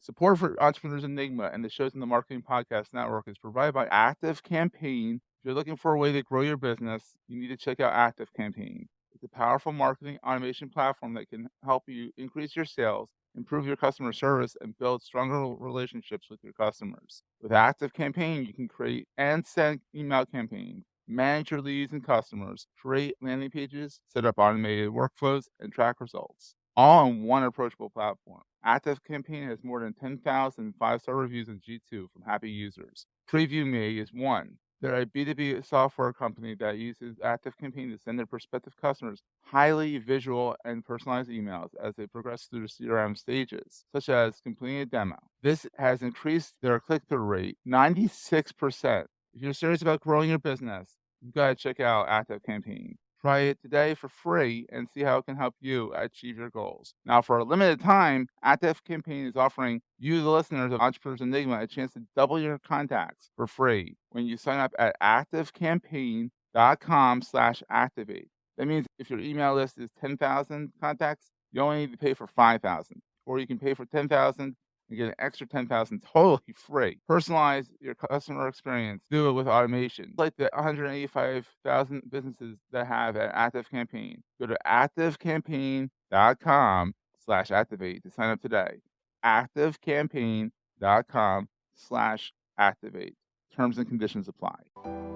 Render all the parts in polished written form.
Support for Entrepreneurs Enigma and the shows in the Marketing Podcast Network is provided by Active Campaign. If you're looking for a way to grow your business, you need to check out Active Campaign. It's a powerful marketing automation platform that can help you increase your sales, improve your customer service, and build stronger relationships with your customers. With Active Campaign, you can create and send email campaigns, manage your leads and customers, create landing pages, set up automated workflows, and track results, all on one approachable platform. Active Campaign has more than 10,000 five-star reviews on G2 from happy users. Preview Me is one. They're a B2B software company that uses Active Campaign to send their prospective customers highly visual and personalized emails as they progress through the CRM stages, such as completing a demo. This has increased their click-through rate 96%. If you're serious about growing your business, you've got to check out Active Campaign. Try it today for free and see how it can help you achieve your goals. Now, for a limited time, Active Campaign is offering you, the listeners of Entrepreneurs Enigma, a chance to double your contacts for free when you sign up at activecampaign.com/activate. That means if your email list is 10,000 contacts, you only need to pay for 5,000, or you can pay for 10,000 and get an extra 10,000 totally free. Personalize your customer experience. Do it with automation. Like the 185,000 businesses that have an Active Campaign. Go to activecampaign.com/activate to sign up today. activecampaign.com/activate. Terms and conditions apply.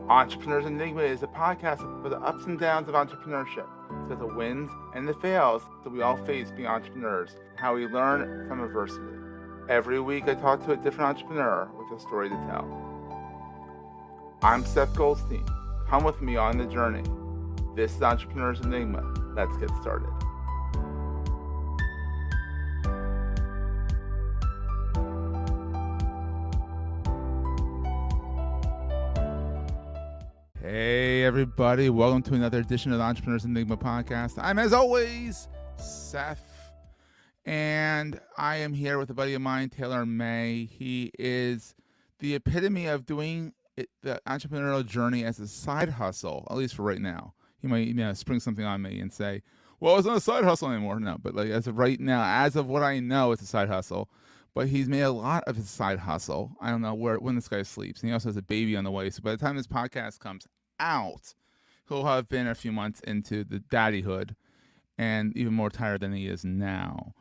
Entrepreneurs Enigma is a podcast for the ups and downs of entrepreneurship. It's got the wins and the fails that we all face being entrepreneurs, how we learn from adversity. Every week I talk to a different entrepreneur with a story to tell. I'm Seth Goldstein. Come with me on the journey. This is Entrepreneurs Enigma. Let's get started. Hey everybody, welcome to another edition of the Entrepreneurs Enigma podcast. I'm, as always, Seth. And I am here with a buddy of mine, Taylor May. He is the epitome of doing the entrepreneurial journey as a side hustle, at least for right now. He might spring something on me and say, well, it's not a side hustle anymore. No, but like as of right now, as of what I know, it's a side hustle. But he's made a lot of his side hustle. I don't know when this guy sleeps. And he also has a baby on the way. So by the time this podcast comes out, he'll have been a few months into the daddyhood and even more tired than he is now.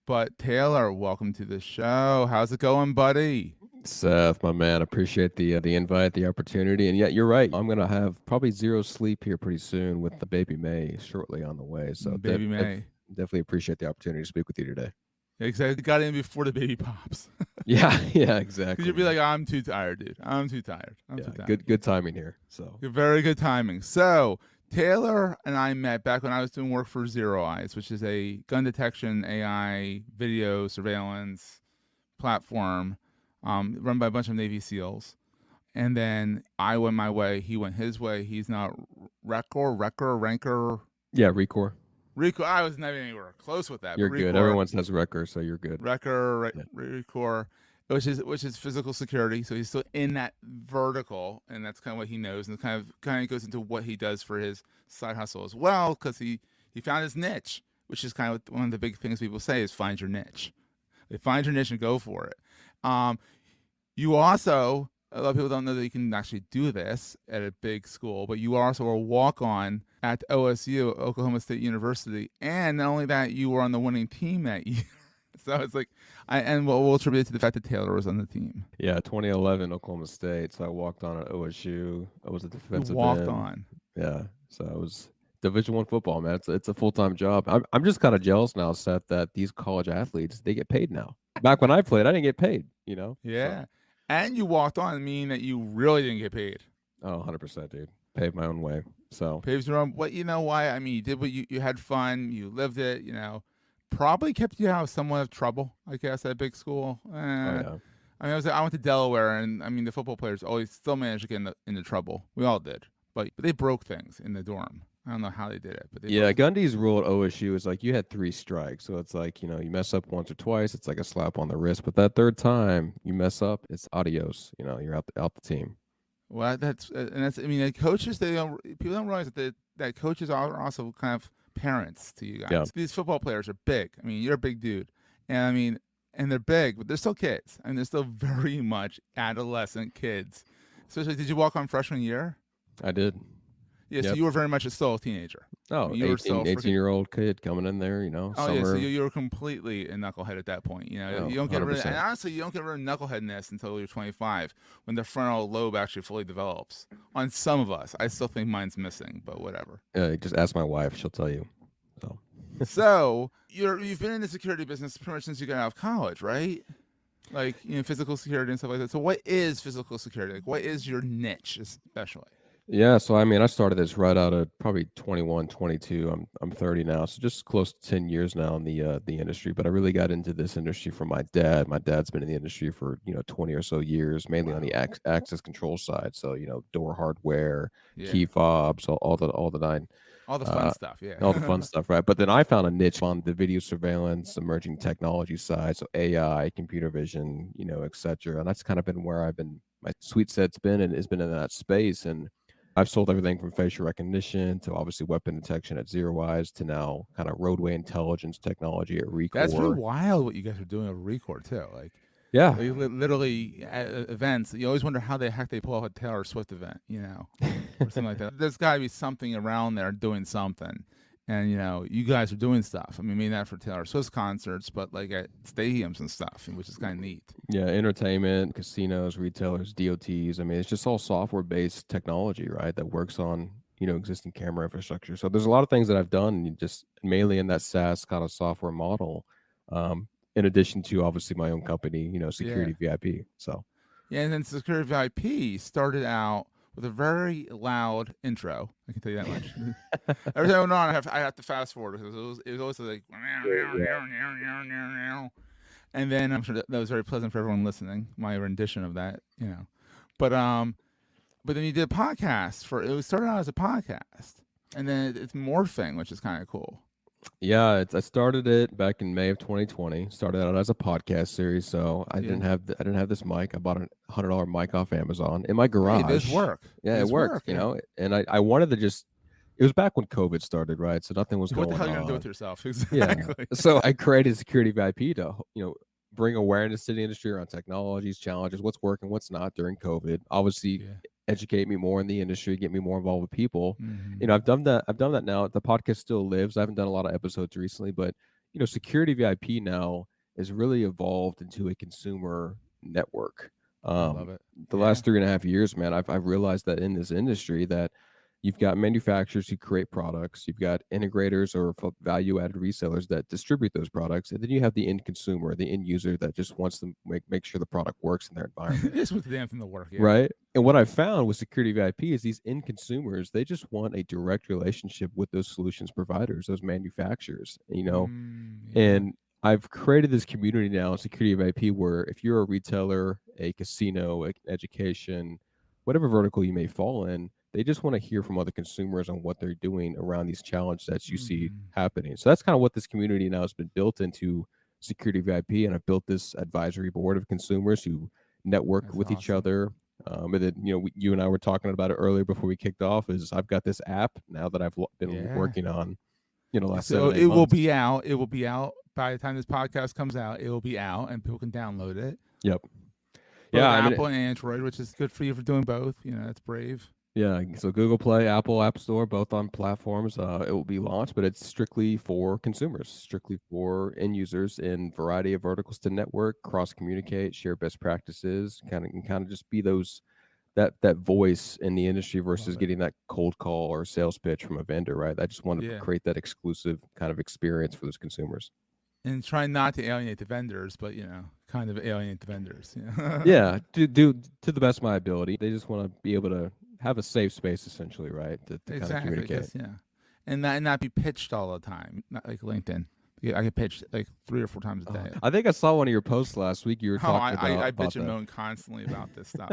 But Taylor, welcome to the show. How's it going, buddy? Seth, my man, appreciate the invite, the opportunity. And yeah, you're right. I'm going to have probably zero sleep here pretty soon with the baby May shortly on the way. So baby May. Definitely appreciate the opportunity to speak with you today. Exactly. Got in before the baby pops. yeah, exactly. You'd be like, I'm too tired, dude. I'm too tired. Too tired. Good timing here. So very good timing. So Taylor and I met back when I was doing work for Zero Eyes, which is a gun detection AI video surveillance platform run by a bunch of Navy SEALs. And then I went my way. He went his way. He's now Ranker. Yeah, Recor. I was never anywhere close with that. You're good. Everyone says Wrecker, so you're good. Recor, which is physical security. So he's still in that vertical, and that's kind of what he knows, and kind of goes into what he does for his side hustle as well, because he found his niche, which is kind of one of the big things people say is find your niche. They find your niche and go for it. You also, a lot of people don't know that you can actually do this at a big school, but you are also a walk-on at OSU, Oklahoma State University, and not only that, you were on the winning team that year. So it's like, we'll attribute it to the fact that Taylor was on the team. Yeah, 2011 Oklahoma State. So I walked on at OSU. I was a defensive walked end. on. Yeah, so I was Division I football, man. It's a full-time job. I'm just kind of jealous now, Seth, that these college athletes, they get paid now. Back when I played, I didn't get paid, Yeah. So. And you walked on, meaning that you really didn't get paid. Oh, 100%, dude. Paved my own way. So paved your own. What, you know why? I mean, you did what you had fun. You lived it. Probably kept you out of somewhat of trouble, I guess, at a big school. Yeah. I mean, I went to Delaware, and I mean, the football players always still managed to get into trouble. We all did, but they broke things in the dorm. I don't know how they did it, but Gundy's rule at OSU is like you had 3 strikes, so it's like you mess up once or twice, it's like a slap on the wrist. But that third time you mess up, it's adios. You're out the team. Well, that's I mean, the coaches people don't realize that coaches are also kind of parents to you guys. Yeah. These football players are big. I mean, you're a big dude, and I mean, and they're big, but they're still kids, and they're still very much adolescent kids. Especially, did you walk on freshman year? I did. Yeah, so Yep. you were very much still a teenager. Oh, You were still 18-year-old kid coming in there, Oh yeah, so summer. you were completely a knucklehead at that point. You Oh, you don't get rid of, and 100%. honestly, you don't get rid of knuckleheadness until you're 25, when the frontal lobe actually fully develops. On some of us, I still think mine's missing, but whatever. Just ask my wife; she'll tell you. So, So you've been in the security business pretty much since you got out of college, right? Like physical security and stuff like that. So what is physical security? Like, what is your niche, especially? yeah. So I mean, I started this right out of probably 21, 22. I'm 30 now, so just close to 10 years now in the industry. But I really got into this industry from my dad. My dad's been in the industry for 20 or so years, mainly on the access control side. So door hardware, Yeah, key fobs, all the nine. all the fun stuff. Yeah, All the fun stuff, right? But then I found a niche on the video surveillance, emerging technology side, so AI, computer vision, et cetera. And that's kind of been where my sweet set's been, and has been in that space. And I've sold everything from facial recognition to obviously weapon detection at Zero Eyes to now kind of roadway intelligence technology at Recore. that's really wild what you guys are doing over Record too. Like, Yeah. literally at events, you always wonder how the heck they pull off a Taylor Swift event, or something like that. There's got to be something around there doing something. And, you guys are doing stuff. I mean, maybe not for Taylor Swift concerts, but like at stadiums and stuff, which is kind of neat. Yeah, entertainment, casinos, retailers, DOTs. I mean, it's just all software-based technology, right? That works on, existing camera infrastructure. So there's a lot of things that I've done just mainly in that SaaS kind of software model. In addition to obviously my own company, Security VIP. So yeah, and then Security VIP started out with a very loud intro. I can tell you that much. Every time I went on, I have to fast forward because it was always like, and then I'm sure that was very pleasant for everyone listening. My rendition of that, but then you did a podcast it started out as a podcast, and then it's morphing, which is kind of cool. Yeah, I started it back in May of 2020. Started out as a podcast series, so I didn't have this mic. I bought a $100 mic off Amazon in my garage. Hey, this work. Yeah, it worked. And I wanted to just. It was back when COVID started, right? So nothing was going on. What the hell are you gonna do with yourself? Exactly. Yeah. So I created Security VIP to bring awareness to the industry around technologies, challenges, what's working, what's not during COVID. Obviously, educate me more in the industry, get me more involved with people. Mm-hmm. I've done that now. The podcast still lives. I haven't done a lot of episodes recently, but Security VIP now has really evolved into a consumer network. I love it. The last 3.5 years, man, I've realized that in this industry that you've got manufacturers who create products, you've got integrators or value-added resellers that distribute those products, and then you have the end consumer, the end user that just wants to make sure the product works in their environment. Just with the damn thing to work, right? And what I found with Security VIP is these end consumers, they just want a direct relationship with those solutions providers, those manufacturers, and I've created this community now in Security VIP where if you're a retailer, a casino, education, whatever vertical you may fall in, they just want to hear from other consumers on what they're doing around these challenges that you see happening. So that's kind of what this community now has been built into Security VIP. And I've built this advisory board of consumers who network with each other. And then, you and I were talking about it earlier before we kicked off, is I've got this app now that I've been working on, last 7 months. It will be out. It will be out by the time this podcast comes out. It will be out and people can download it. Yep. Both Apple and Android, which is good for you for doing both. That's brave. Yeah, so Google Play, Apple App Store, both on platforms. It will be launched, but it's strictly for consumers, strictly for end users in variety of verticals to network, cross communicate, share best practices, kind of just be that voice in the industry versus getting that cold call or sales pitch from a vendor, right? I just want to create that exclusive kind of experience for those consumers. And try not to alienate the vendors, but kind of alienate the vendors. Yeah, do to the best of my ability. They just want to be able to have a safe space, essentially, right? To kind of communicate. And not be pitched all the time, not like LinkedIn. I get pitched like 3 or 4 times a day. I think I saw one of your posts last week. You were talking about I bitch and moan constantly about this stuff.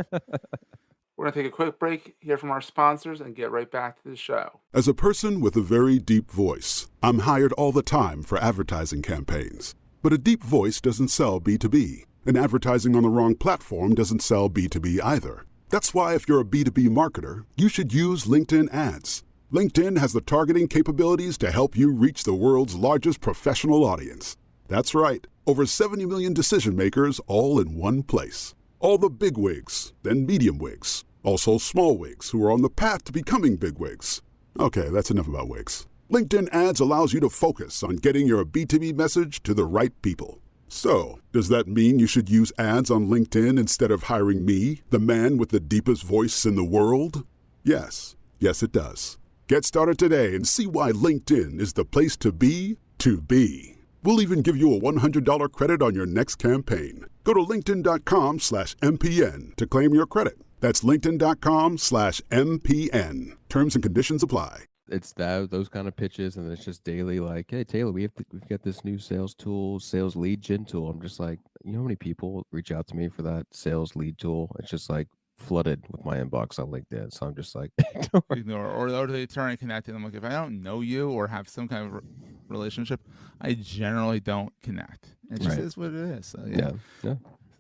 We're going to take a quick break, hear from our sponsors, and get right back to the show. As a person with a very deep voice, I'm hired all the time for advertising campaigns. But a deep voice doesn't sell B2B, and advertising on the wrong platform doesn't sell B2B either. That's why if you're a B2B marketer, you should use LinkedIn ads. LinkedIn has the targeting capabilities to help you reach the world's largest professional audience. That's right. Over 70 million decision makers all in one place. All the big wigs, then medium wigs. Also small wigs who are on the path to becoming big wigs. Okay, that's enough about wigs. LinkedIn Ads allows you to focus on getting your B2B message to the right people. So, does that mean you should use ads on LinkedIn instead of hiring me, the man with the deepest voice in the world? Yes. Yes, it does. Get started today and see why LinkedIn is the place to be to be. We'll even give you a $100 credit on your next campaign. Go to linkedin.com/MPN to claim your credit. That's linkedin.com/MPN. Terms and conditions apply. It's those kind of pitches, and it's just daily like, hey Taylor, we've got this new sales tool, sales lead gen tool. I'm just like, you know how many people reach out to me for that sales lead tool? It's just like flooded with my inbox on LinkedIn. So I'm just like, Ignore, or they try and connect, and I'm like, if I don't know you or have some kind of relationship, I generally don't connect. It just Right. is what it is. So, yeah.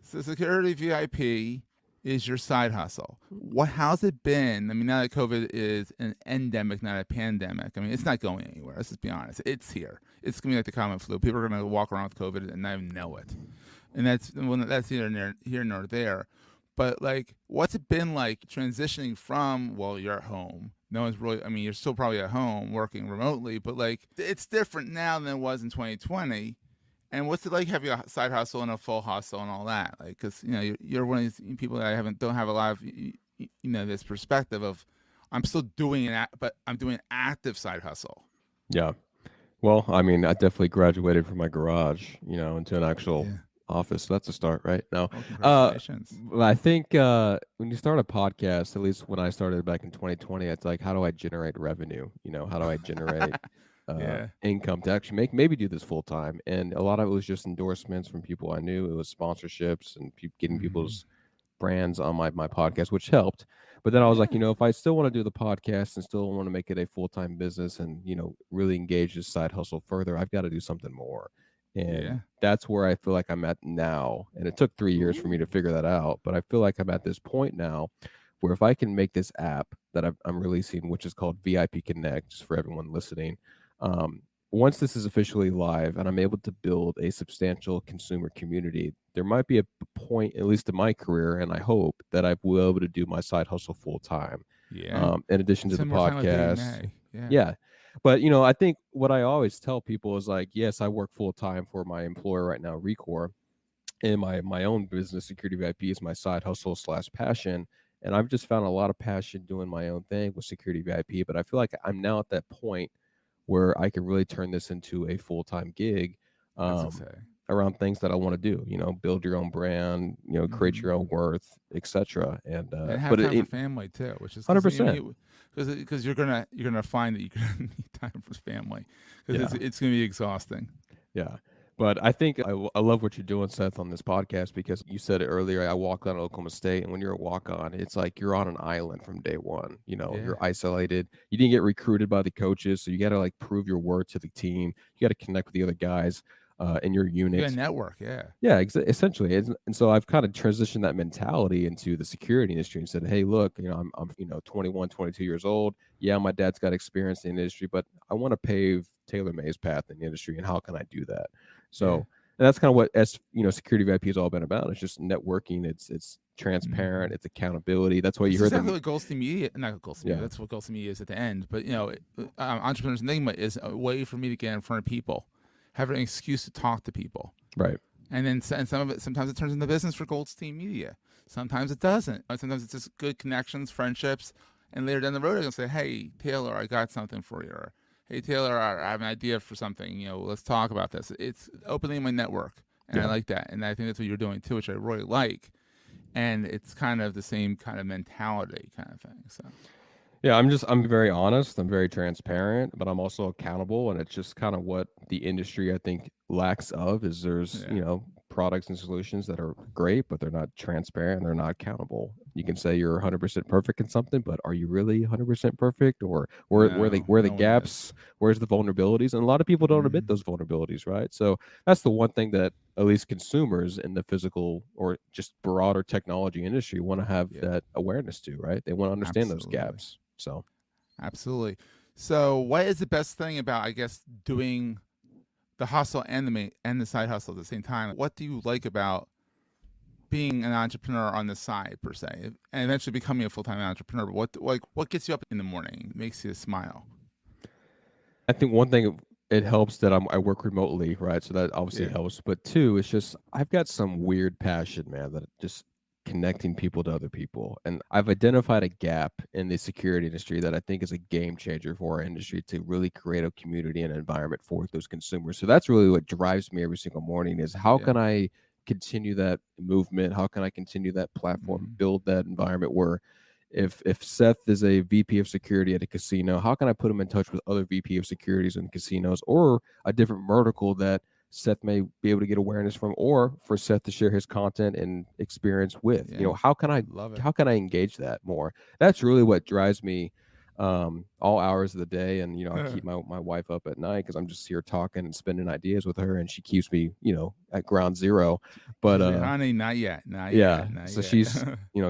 So security VIP is your side hustle. How's it been? I mean, now that COVID is an endemic, not a pandemic. I mean, it's not going anywhere. Let's just be honest. It's here. It's gonna be like the common flu. People are gonna walk around with COVID and not even know it. And that's here nor there. But like, what's it been like transitioning from? Well, you're at home. No one's really. I mean, you're still probably at home working remotely, but like, it's different now than it was in 2020. And what's it like having a side hustle and a full hustle and all that? Like, because you're one of these people that don't have a lot of this perspective of, I'm still doing it, but I'm doing active side hustle. Yeah. Well, I mean, I definitely graduated from my garage, into an actual office. So that's a start, right? No. Well, congratulations. I think when you start a podcast, at least when I started back in 2020, it's like, how do I generate revenue? How do I generate income to actually maybe do this full time? And a lot of it was just endorsements from people I knew. It was sponsorships and getting people's brands on my podcast, which helped. But then I was like, if I still want to do the podcast and still want to make it a full-time business and, really engage this side hustle further, I've got to do something more. And that's where I feel like I'm at now. And it took 3 years for me to figure that out. But I feel like I'm at this point now where if I can make this app that I'm releasing, which is called VIP Connect, just for everyone listening, once this is officially live and I'm able to build a substantial consumer community, there might be a point, at least in my career, and I hope that I will be able to do my side hustle full time. In addition to the podcast. But I think what I always tell people is like, yes, I work full time for my employer right now, Recor, and my own business, Security VIP, is my side hustle / passion. And I've just found a lot of passion doing my own thing with Security VIP. But I feel like I'm now at that point where I can really turn this into a full-time gig around things that I want to do, build your own brand, create your own worth, etc. And have time for family too, which is 100%. Because you're gonna find that you're gonna need time for family because it's gonna be exhausting. Yeah. But I think I love what you're doing, Seth, on this podcast, because you said it earlier. I walked on at Oklahoma State, and when you're a walk-on, it's like you're on an island from day one. You're isolated. You didn't get recruited by the coaches, so you got to like prove your worth to the team. You got to connect with the other guys in your unit. You got a network, essentially. And so I've kind of transitioned that mentality into the security industry and said, hey, look, I'm 21, 22 years old. Yeah, my dad's got experience in the industry, but I want to pave Taylor May's path in the industry, and how can I do that? So and that's kind of what Security VIP has all been about. It's just networking. It's transparent. It's accountability. That's why you heard exactly what Goldstein Media, not Goldstein Media. That's what Goldstein Media is at the end. But Entrepreneurs Enigma is a way for me to get in front of people, have an excuse to talk to people, right? And then sometimes it turns into business for Goldstein Media. Sometimes it doesn't. Sometimes it's just good connections, friendships, and later down the road I can say, hey Taylor, I got something for you. Or, hey Taylor, I have an idea for something. Let's talk about this. It's opening my network, and I like that. And I think that's what you're doing too, which I really like. And it's kind of the same kind of mentality kind of thing. So. Yeah, I'm very honest. I'm very transparent, but I'm also accountable. And it's just kind of what the industry, I think, lacks of is there's, products and solutions that are great, but they're not transparent. They're not accountable. You can say you're 100% perfect in something, but are you really 100% perfect? Or where the gaps? Where's the vulnerabilities? And a lot of people don't admit those vulnerabilities, right? So that's the one thing that at least consumers in the physical or just broader technology industry want to have that awareness to, right? They want to understand those gaps. So, absolutely. So, what is the best thing about, I guess, doing the hustle and the side hustle at the same time. What do you like about being an entrepreneur on the side per se, and eventually becoming a full-time entrepreneur? But what gets you up in the morning, makes you smile? I think one thing, it helps that I work remotely, right? So that obviously Yeah. helps. But two, it's just I've got some weird passion, man, that just connecting people to other people. And I've identified a gap in the security industry that I think is a game changer for our industry to really create a community and environment for those consumers. So that's really what drives me every single morning is how Yeah. can I continue that movement? How can I continue that platform, build that environment where if Seth is a VP of security at a casino, how can I put him in touch with other VP of securities in casinos or a different vertical that Seth may be able to get awareness from, or for Seth to share his content and experience with? Yeah. How can I engage that more? That's really what drives me all hours of the day. And I keep my wife up at night because I'm just here talking and spinning ideas with her, and she keeps me at ground zero. But She's like, honey, not yet, not yeah, yet, not so yet. she's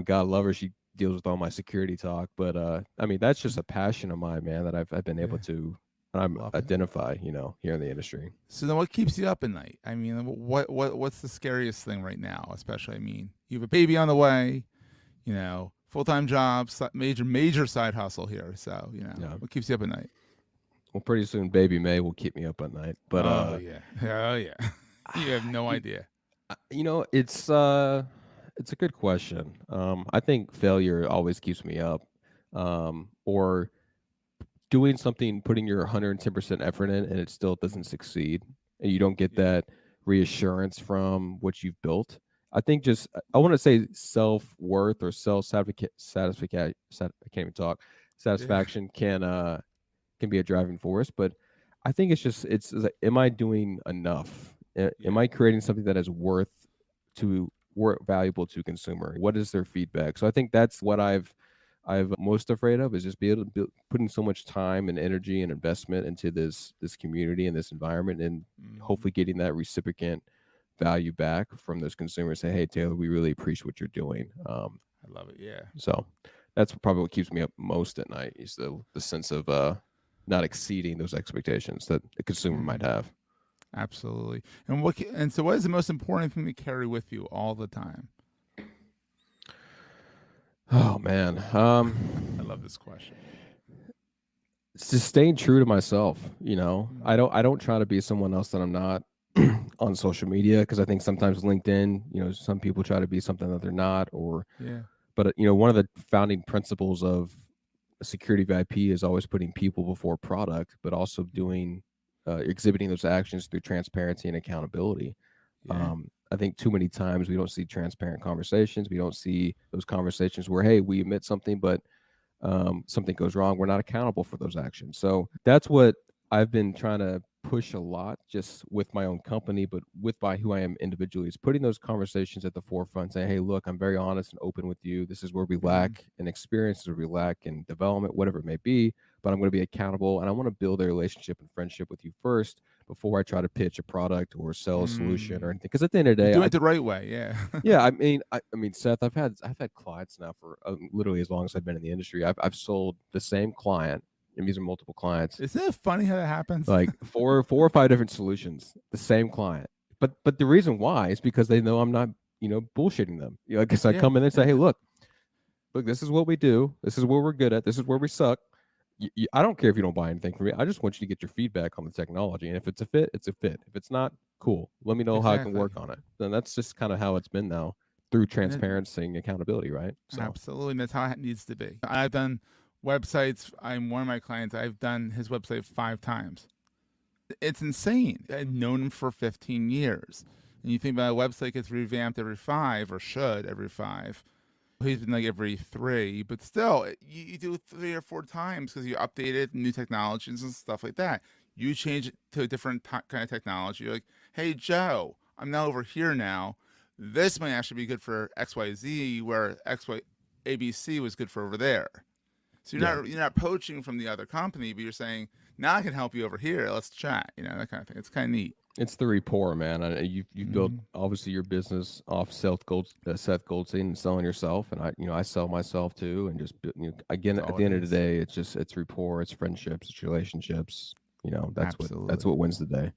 God love her, she deals with all my security talk. But I mean, that's just a passion of mine, man, that I've been able to identify here in the industry. So then what keeps you up at night? I mean, what's the scariest thing right now, especially? I mean, you have a baby on the way, full-time job, major side hustle here. So, what keeps you up at night? Well, pretty soon baby May will keep me up at night. But oh yeah. You have no idea. It's a good question. I think failure always keeps me up. Or doing something, putting your 110% effort in, and it still doesn't succeed, and you don't get that reassurance from what you've built. I think just I want to say self-worth or satisfaction. I can't even talk. Satisfaction can be a driving force, but I think it's like, am I doing enough? Am I creating something that is valuable to consumer? What is their feedback? So I think that's what I've most afraid of, is just be able to putting so much time and energy and investment into this community and this environment, and hopefully getting that reciprocant value back from those consumers. Say, hey Taylor, we really appreciate what you're doing. I love it. Yeah. So that's probably what keeps me up most at night, is the sense of not exceeding those expectations that the consumer might have. Absolutely. And so what is the most important thing to carry with you all the time? Oh man, I love this question. It's just staying true to myself. I don't try to be someone else that I'm not on social media, because I think sometimes LinkedIn, some people try to be something that they're not. But one of the founding principles of security VIP is always putting people before product, but also doing exhibiting those actions through transparency and accountability. I think too many times we don't see transparent conversations. We don't see those conversations where, hey, we admit something, but something goes wrong. We're not accountable for those actions. So that's what I've been trying to push a lot, just with my own company, but by who I am individually, is putting those conversations at the forefront, saying, hey, look, I'm very honest and open with you. This is where we lack in experience, this is where we lack in development, whatever it may be, but I'm going to be accountable, and I want to build a relationship and friendship with you first before I try to pitch a product or sell a solution or anything. Because at the end of the day, do it the right way. Yeah. Yeah. I mean, Seth, I've had clients now for literally as long as I've been in the industry. I've sold the same client, and these are multiple clients. Isn't it funny how that happens? Like four or five different solutions, the same client. But the reason why is because they know I'm not, bullshitting them. Because I come in and say, hey, look, this is what we do. This is what we're good at. This is where we suck. I don't care if you don't buy anything from me. I just want you to get your feedback on the technology. And if it's a fit, it's a fit. If it's not, cool. Let me know how I can work on it. And that's just kind of how it's been now, through transparency and accountability, right? So. Absolutely. And that's how it needs to be. I've done websites. I'm one of my clients. I've done his website 5 times. It's insane. I've known him for 15 years. And you think about a website gets revamped every 5, or should every 5. He's been like every 3, but still, you do it 3 or 4 times because you update it, new technologies and stuff like that. You change it to a different kind of technology. You're like, hey, Joe, I'm now over here now. This might actually be good for XYZ, where ABC was good for over there. So you're not poaching from the other company, but you're saying, now I can help you over here. Let's chat. That kind of thing. It's kind of neat. It's the rapport, man. You've built obviously your business off Seth Goldstein and selling yourself, and I sell myself too. And just again, at the end of the day, it's rapport, it's friendships, it's relationships. That's what wins the day.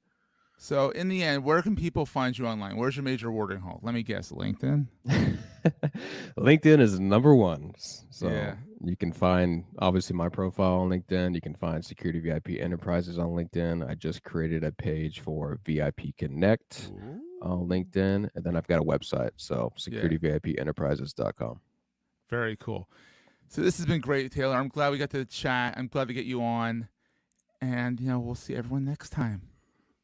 So in the end, where can people find you online? Where's your major watering hole? Let me guess, LinkedIn? LinkedIn is number one. So Yeah. you can find, obviously, my profile on LinkedIn. You can find Security VIP Enterprises on LinkedIn. I just created a page for VIP Connect on LinkedIn. And then I've got a website. So securityvipenterprises.com. Very cool. So this has been great, Taylor. I'm glad we got to chat. I'm glad to get you on. And, we'll see everyone next time.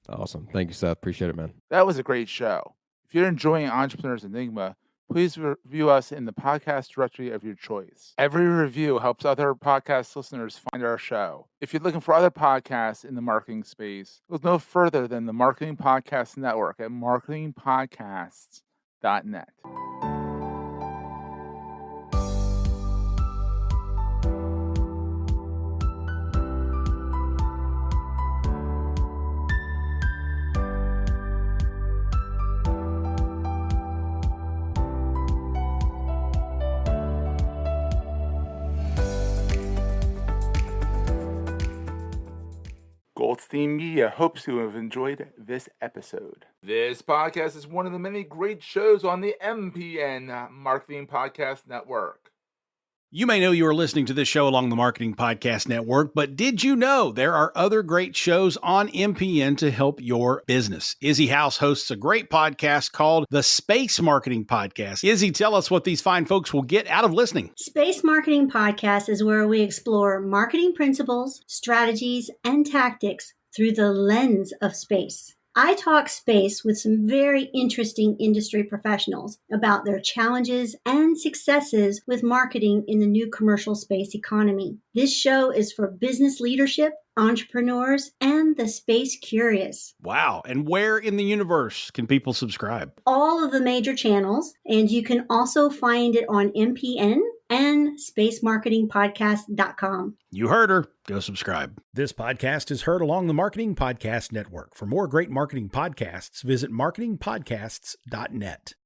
Awesome. Thank you, Seth. Appreciate it, man. That was a great show. If you're enjoying Entrepreneurs Enigma, please review us in the podcast directory of your choice. Every review helps other podcast listeners find our show. If you're looking for other podcasts in the marketing space, look no further than the Marketing Podcast Network at marketingpodcasts.net. Goldstein Media hopes you have enjoyed this episode. This podcast is one of the many great shows on the MPN Marketing Podcast Network. You may know you are listening to this show along the Marketing Podcast Network, but did you know there are other great shows on MPN to help your business? Izzy House hosts a great podcast called the Space Marketing Podcast. Izzy, tell us what these fine folks will get out of listening. Space Marketing Podcast is where we explore marketing principles, strategies, and tactics through the lens of space. I talk space with some very interesting industry professionals about their challenges and successes with marketing in the new commercial space economy. This show is for business leadership, entrepreneurs, and the space curious. Wow. And where in the universe can people subscribe? All of the major channels, and you can also find it on MPN and spacemarketingpodcast.com. You heard her. Go subscribe. This podcast is heard along the Marketing Podcast Network. For more great marketing podcasts, visit marketingpodcasts.net.